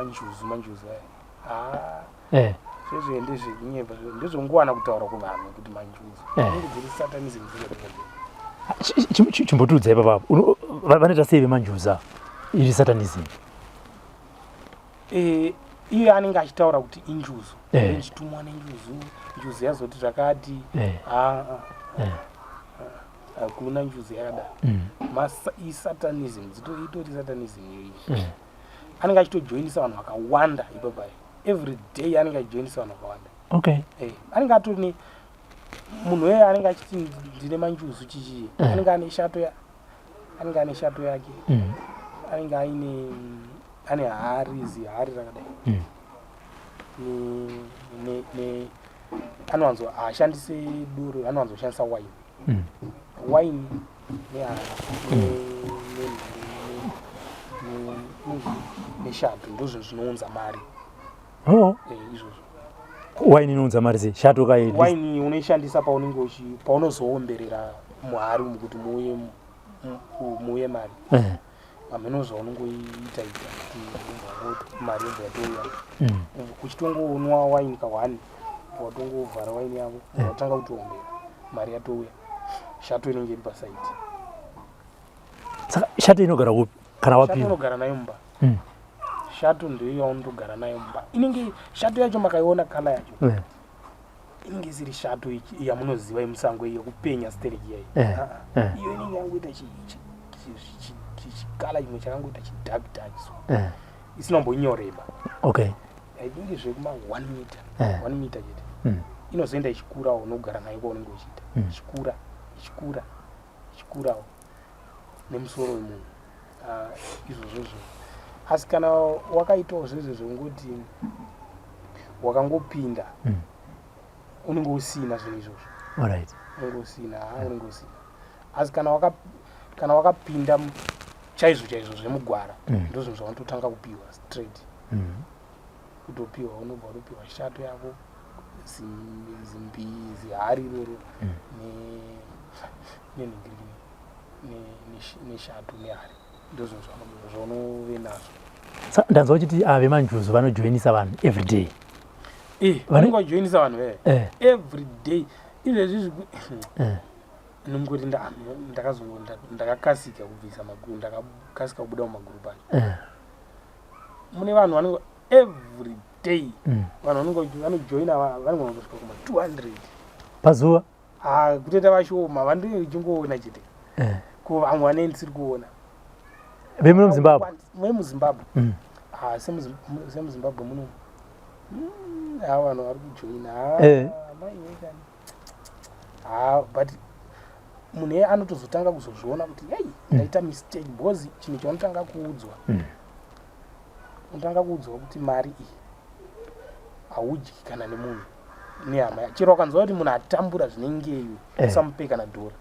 manjuzu sezvo ndezvenyemba ndezvongowana kutaura kuvanhu kuti manjuzu ndiri satanism chimbotudzai papapo vanoita sei vemanjuza iri satanism? iye anenge achitaura kuti injuzu chitumwa njuzu yazoti zvakati hakuna njuzu yakada isatanism itori satanism iyoyi anenge achitojoinisa vanhu vakawanda ipapai every day anenge achijoinisa vanhu vakawanda anenge atori munhu weye anenge achiti ndine manjuzu chichiye anenge ane shato yake anenge ane hari rakadai anowanzo ashandise duro anowanzo shandisa wine neshato ndozvo zvinounza mari izvozvo wine inounza mari sei? Shato kai wine unoishandisa paunozoomberera muhari kuti muuye mari ameno zvaunongoita kuti mari yobva yatouya uchitongoonwa wine ka1 watongovhara wine yako watanga kutoombera mari yatouya shato inenge iri pasaiti. Saka shato inogara kupi kana wapinda? Shato inogara nayo mumba. Shato ndiyo yaunogara nayo mumba. Inenge shato yacho makaiona kala yacho inenge isiri shato yamunoziva yemusango yekupenya stereki yayo. Iyo inenge yangoita chikala chimwe chakangoita chidhakidakiso isinomboreba. I think zvekuma 1 meter chete inozoenda ichikurawo unogara nayo kwaunenge uchiita ichikurawo nemusoro wemunhu izvozvo. Asi kana wakaitawo zvese zvekungoti wakangopinda unenge usina zvinhu izvozvo unenge usina. Asi kana wakapinda chaizvo zvemugwara ndozvinhu zvaunototanga kupiwa straight kutopiwa unobva utopiwa shato yako zihari iroro neshato nehari ndozvinhu zvaunove nazvo. Ndanzwa uchiti vemanjuzu vanojoinisa vanhu everyday. Vanenge vajoinisa vanhu everyday izvezvi nomgoti ndakakasika kubvisa maguru ndakakasika kubuda mumagurupu acho mune vanhu vanenge everyday vanhu vanojoina vanenge vanosvika kuma 200 pazuva kutoita vashoma vanenge vachingoona chete ko vamwe vanenge ndisiri kuona vemuzimbabwe semuzimbabwe muno vanhu vari kujoina but munhu anotozotanga kuzozviona kuti ndaita mistake because chinhu chaunotanga kuudzwa unotanga kuudzwa kuti mari iyi haudyi kana nemunhu nehama chero wakanzwa kuti munhu atambura zvinengeyo usamupe kana dhora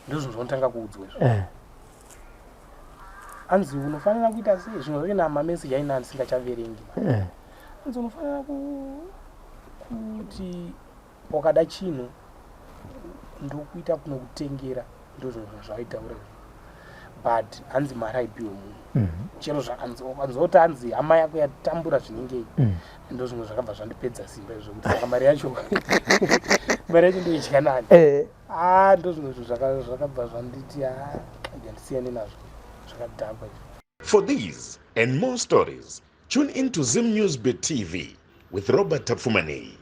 ndozvinhu zvaunotanga kuudzwa izvo anzi unofanira kuita sei zvimwe zvacho namameseji aina ndisingachaverengi anzi unofanira kuti wakada chinhu ndokuita kunokutengera ndozvinhu zvaitaura but hanzi mari haipiwe munhu chero zvakanzoti hanzi hama yako yatambura zvinenge ndozvimwe zvakabva zvandipedza simba izvo kuti saka mari yacho ndoidya nani ndozvimwe zvakabva zvanditi ndisiyane nazvo zvakadhakwa. For these and more stories, tune into Zim News Bet TV with Robert Tafumani.